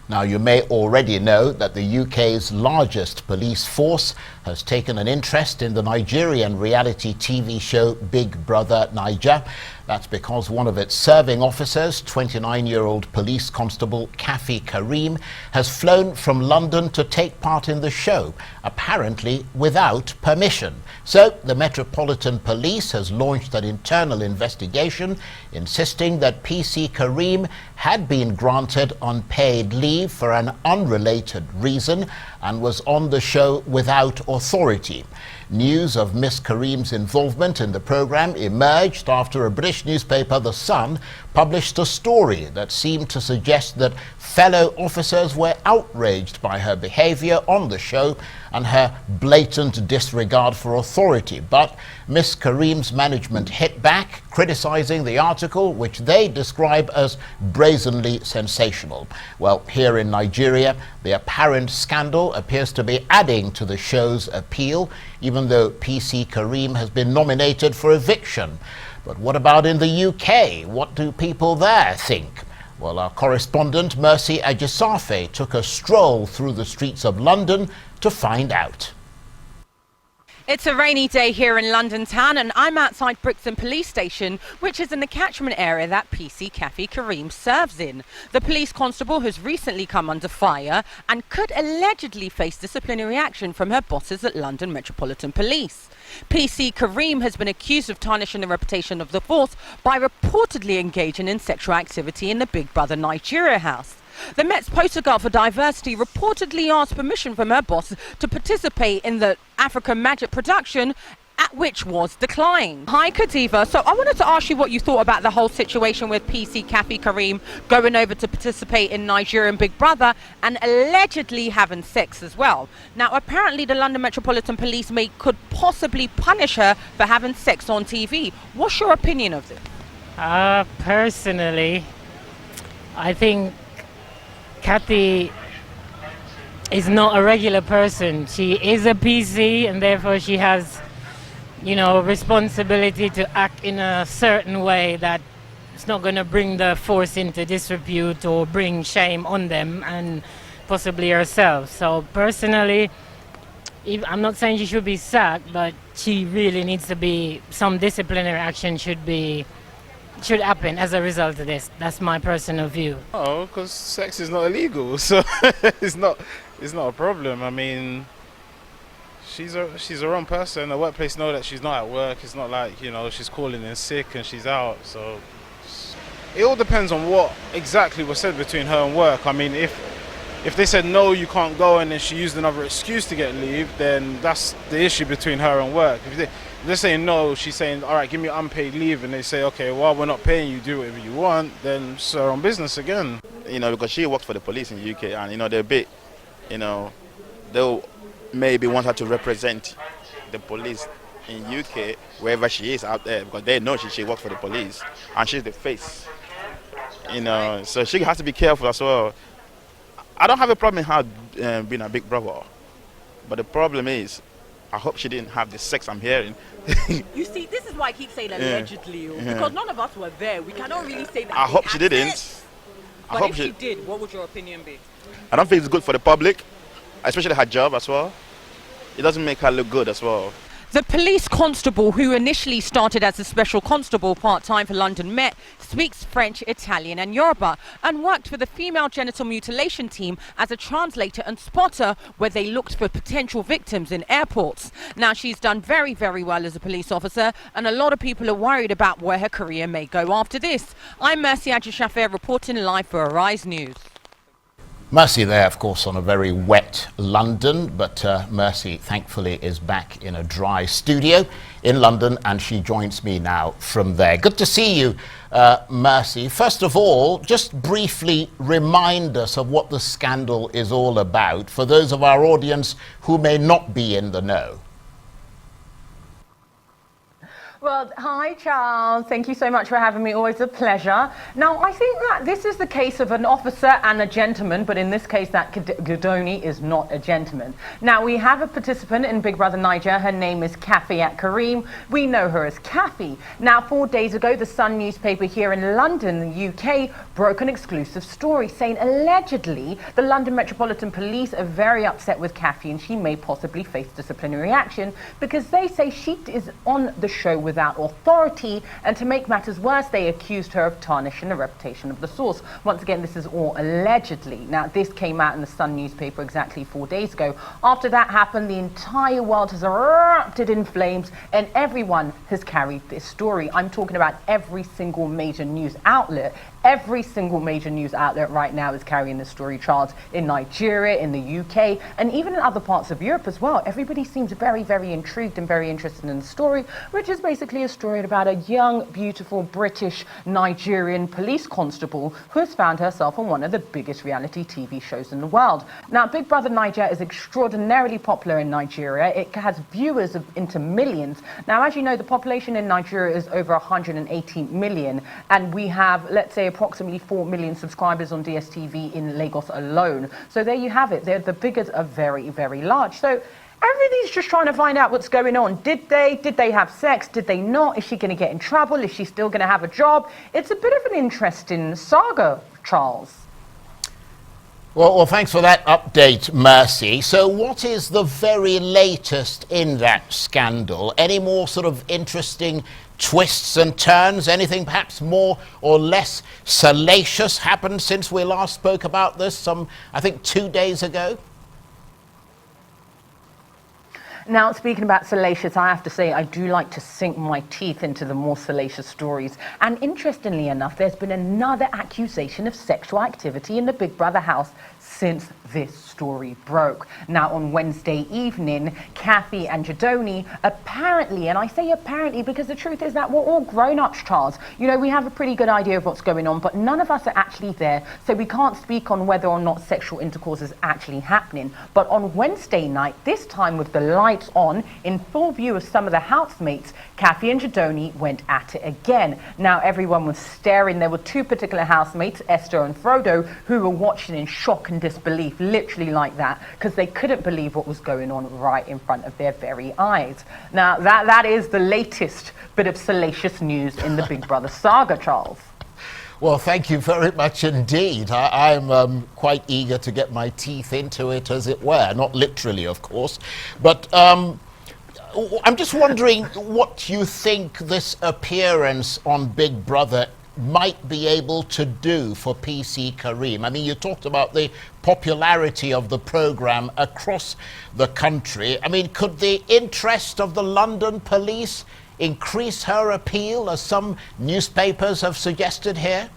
Now, you may already know that the UK's largest police force has taken an interest in the Nigerian reality TV show Big Brother Naija. That's because one of its serving officers, 29-year-old police constable Khafi Kareem, has flown from London to take part in the show, apparently without permission. So the Metropolitan Police has launched an internal investigation, insisting that PC Kareem had been granted unpaid leave for an unrelated reason and was on the show without authority. News of Miss Kareem's involvement in the program emerged after a British newspaper, The Sun, published a story that seemed to suggest that fellow officers were outraged by her behaviour on the show and her blatant disregard for authority. But Miss Kareem's management hit back, criticising the article, which they describe as brazenly sensational. Well, here in Nigeria, the apparent scandal appears to be adding to the show's appeal, even though PC Kareem has been nominated for eviction. But what about in the UK? What do people there think? Well, our correspondent Mercy Ajisafe took a stroll through the streets of London to find out. It's a rainy day here in London town, and I'm outside Brixton Police Station, which is in the catchment area that PC Khafi Kareem serves in. The police constable has recently come under fire and could allegedly face disciplinary action from her bosses at London Metropolitan Police. PC Kareem has been accused of tarnishing the reputation of the force by reportedly engaging in sexual activity in the Big Brother Nigeria house. The Met's poster girl for diversity reportedly asked permission from her boss to participate in the African Magic production, at which was declined. Hi Khadiva, so I wanted to ask you what you thought about the whole situation with PC Khafi Kareem going over to participate in Nigerian Big Brother and allegedly having sex as well. Now apparently the London Metropolitan Police could possibly punish her for having sex on TV. What's your opinion of this? Personally, I think Kathy is not a regular person. She is a PC and therefore she has, responsibility to act in a certain way that it's not going to bring the force into disrepute or bring shame on them and possibly herself. So personally, I'm not saying she should be sacked, but she really needs to be, some disciplinary action should happen as a result of this. That's my personal view. Oh, because sex is not illegal, so it's not a problem. I mean, she's her own person. The workplace know that she's not at work. It's not like she's calling in sick and she's out. So it all depends on what exactly was said between her and work. I mean, if they said no, you can't go, and then she used another excuse to get leave, then that's the issue between her and work. If they're saying no, she's saying, all right, give me unpaid leave, and they say, okay, well, we're not paying you, do whatever you want, then it's her own business again. Because she works for the police in the UK, and they're a bit, they'll maybe want her to represent the police in UK wherever she is out there, because they know she works for the police and she's the face. So she has to be careful as well. I don't have a problem in her being a big brother, but the problem is, I hope she didn't have the sex I'm hearing. You see, this is why I keep saying allegedly, because none of us were there. We cannot really say that. I hope she didn't. Sex. But if she did, what would your opinion be? I don't think it's good for the public, especially her job as well. It doesn't make her look good as well. The police constable, who initially started as a special constable part-time for London Met, speaks French, Italian and Yoruba, and worked for the female genital mutilation team as a translator and spotter, where they looked for potential victims in airports. Now, she's done very, very well as a police officer, and a lot of people are worried about where her career may go after this. I'm Mercy Ajisafe, reporting live for Arise News. Mercy there, of course, on a very wet London, but Mercy, thankfully, is back in a dry studio in London, and she joins me now from there. Good to see you, Mercy. First of all, just briefly remind us of what the scandal is all about for those of our audience who may not be in the know. Well, hi, Charles. Thank you so much for having me. Always a pleasure. Now, I think that this is the case of an officer and a gentleman, but in this case, that Gidoni is not a gentleman. Now, we have a participant in Big Brother Niger. Her name is Khafi at Kareem. We know her as Khafi. Now, 4 days ago, the Sun newspaper here in London, the UK, broke an exclusive story saying allegedly the London Metropolitan Police are very upset with Khafi and she may possibly face disciplinary action because they say she is on the show without authority, and to make matters worse, they accused her of tarnishing the reputation of the source. Once again, this is all allegedly. Now, this came out in the Sun newspaper exactly 4 days ago. After that happened, the entire world has erupted in flames, and everyone has carried this story. I'm talking about every single major news outlet. Every single major news outlet right now is carrying this story, Charles, in Nigeria, in the UK, and even in other parts of Europe as well. Everybody seems very, very intrigued and very interested in the story, which is basically a story about a young, beautiful British Nigerian police constable who has found herself on one of the biggest reality TV shows in the world. Now, Big Brother Niger is extraordinarily popular in Nigeria. It has viewers into millions. Now, as you know, the population in Nigeria is over 118 million, and we have, let's say, approximately 4 million subscribers on DSTV in Lagos alone. So there you have it. The figures are very, very large. So everybody's just trying to find out what's going on. Did they have sex? Did they not? Is she going to get in trouble? Is she still going to have a job? It's a bit of an interesting saga, Charles. Well, thanks for that update, Mercy. So what is the very latest in that scandal? Any more sort of interesting twists and turns? Anything perhaps more or less salacious happened since we last spoke about this I think 2 days ago? Now, speaking about salacious, I have to say I do like to sink my teeth into the more salacious stories. And interestingly enough, there's been another accusation of sexual activity in the Big Brother house since this story broke. Now, on Wednesday evening, Khafi and Jadoni apparently, and I say apparently because the truth is that we're all grown-ups, Charles. You know, we have a pretty good idea of what's going on, but none of us are actually there, so we can't speak on whether or not sexual intercourse is actually happening. But on Wednesday night, this time with the lights on, in full view of some of the housemates, Khafi and Jadoni went at it again. Now, everyone was staring. There were two particular housemates, Esther and Frodo, who were watching in shock and disbelief, literally like that, because they couldn't believe what was going on right in front of their very eyes. Now, that is the latest bit of salacious news in the Big Brother saga, Charles. Well, thank you very much indeed. I'm quite eager to get my teeth into it, as it were. Not literally, of course. But I'm just wondering what you think this appearance on Big Brother might be able to do for PC Kareem. I mean, you talked about the popularity of the program across the country. I mean, could the interest of the London police increase her appeal, as some newspapers have suggested here?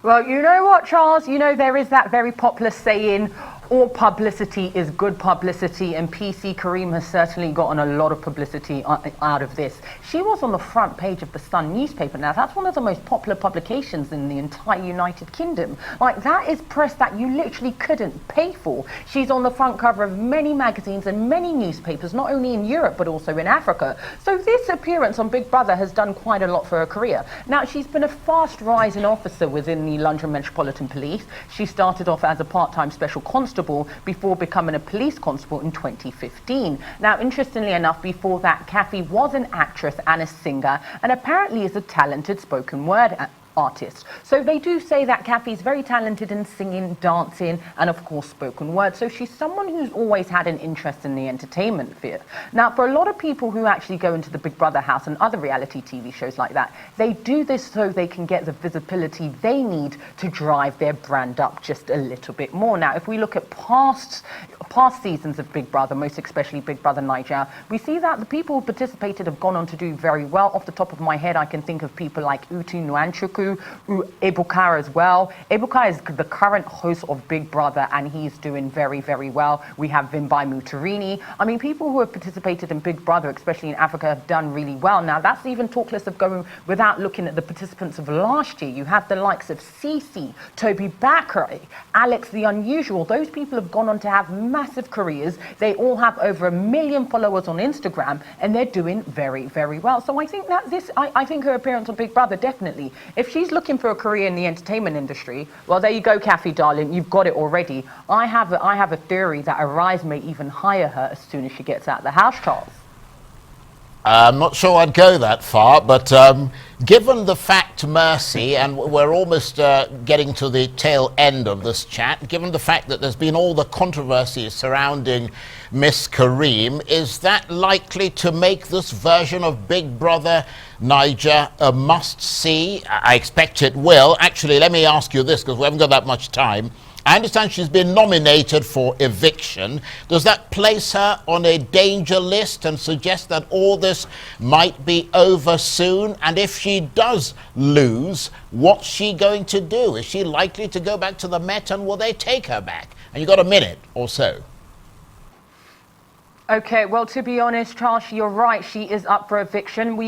Well, you know what, Charles? You know, there is that very popular saying, all publicity is good publicity, and PC Kareem has certainly gotten a lot of publicity out of this. She was on the front page of the Sun newspaper. Now, that's one of the most popular publications in the entire United Kingdom. Like, that is press that you literally couldn't pay for. She's on the front cover of many magazines and many newspapers, not only in Europe, but also in Africa. So this appearance on Big Brother has done quite a lot for her career. Now, she's been a fast rising officer within the London Metropolitan Police. She started off as a part-time special constable before becoming a police constable in 2015. Now, interestingly enough, before that, Khafi was an actress and a singer, and apparently is a talented spoken word artist. So they do say that Khafi is very talented in singing, dancing, and of course spoken word. So she's someone who's always had an interest in the entertainment field. Now, for a lot of people who actually go into the Big Brother house and other reality TV shows like that, they do this so they can get the visibility they need to drive their brand up just a little bit more. Now, if we look at past seasons of Big Brother, most especially Big Brother Niger, we see that the people who participated have gone on to do very well. Off the top of my head, I can think of people like Utu Nwanchukwu, Ebuka as well. Ebuka is the current host of Big Brother, and he's doing very, very well. We have Vimbai Mutarini. I mean, people who have participated in Big Brother, especially in Africa, have done really well. Now, that's even talk less of going without looking at the participants of last year. You have the likes of Cece, Toby Bakary, Alex the Unusual. Those people have gone on to have massive careers. They all have over 1 million followers on Instagram, and they're doing very, very well. So I think that I think her appearance on Big Brother, definitely. If she's looking for a career in the entertainment industry, well, there you go, Khafi, darling. You've got it already. I have a theory that Arise may even hire her as soon as she gets out of the house, Charles. I'm not sure I'd go that far, but given the fact, Mercy, and we're almost getting to the tail end of this chat, given the fact that there's been all the controversy surrounding Miss Kareem, is that likely to make this version of Big Brother Niger a must-see? I expect it will. Actually, let me ask you this, because we haven't got that much time. I understand she's been nominated for eviction. Does that place her on a danger list and suggest that all this might be over soon? And if she does lose, what's she going to do? Is she likely to go back to the Met, and will they take her back? And you've got a minute or so. Okay, well, to be honest, Charles, you're right. She is up for eviction.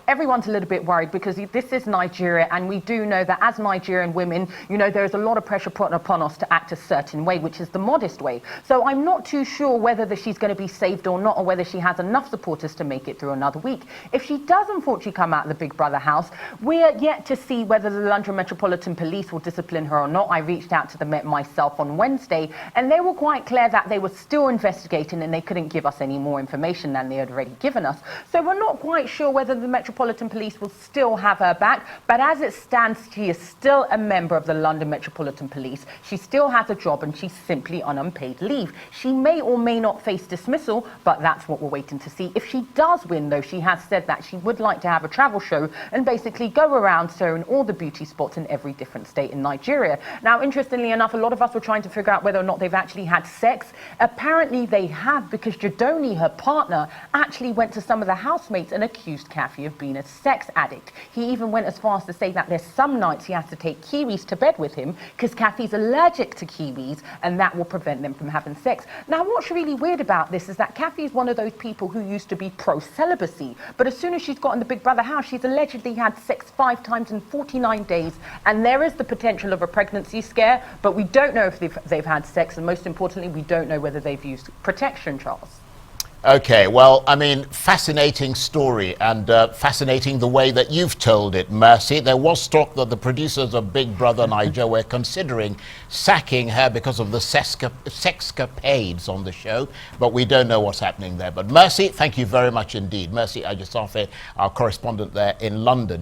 Everyone's a little bit worried because this is Nigeria, and we do know that as Nigerian women, you know, there's a lot of pressure put upon us to act a certain way, which is the modest way. So I'm not too sure whether she's going to be saved or not, or whether she has enough supporters to make it through another week. If she does unfortunately come out of the Big Brother house, we're yet to see whether the London Metropolitan Police will discipline her or not. I reached out to the Met myself on Wednesday, and they were quite clear that they were still investigating and they couldn't give us any more information than they had already given us. So we're not quite sure whether the Metropolitan Police will still have her back, but as it stands, she is still a member of the London Metropolitan Police. She still has a job, and she's simply on unpaid leave. She may or may not face dismissal, but that's what we're waiting to see. If she does win, though, she has said that she would like to have a travel show and basically go around showing all the beauty spots in every different state in Nigeria. Now, interestingly enough, a lot of us were trying to figure out whether or not they've actually had sex. Apparently they have, because Jadoni, her partner, actually went to some of the housemates and accused Khafi of being a sex addict. He even went as far as to say that there's some nights he has to take kiwis to bed with him because Khafi's allergic to kiwis, and that will prevent them from having sex. Now, what's really weird about this is that Khafi is one of those people who used to be pro-celibacy, but as soon as she's got in the Big Brother house, she's allegedly had sex 5 times in 49 days, and there is the potential of a pregnancy scare, but we don't know if they've had sex, and most importantly, we don't know whether they've used protection, Charles. Okay, well, I mean, fascinating story, and fascinating the way that you've told it, Mercy. There was talk that the producers of Big Brother Niger were considering sacking her because of the sexcapades on the show, but we don't know what's happening there. But Mercy, thank you very much indeed. Mercy Ajisafe, our correspondent there in London.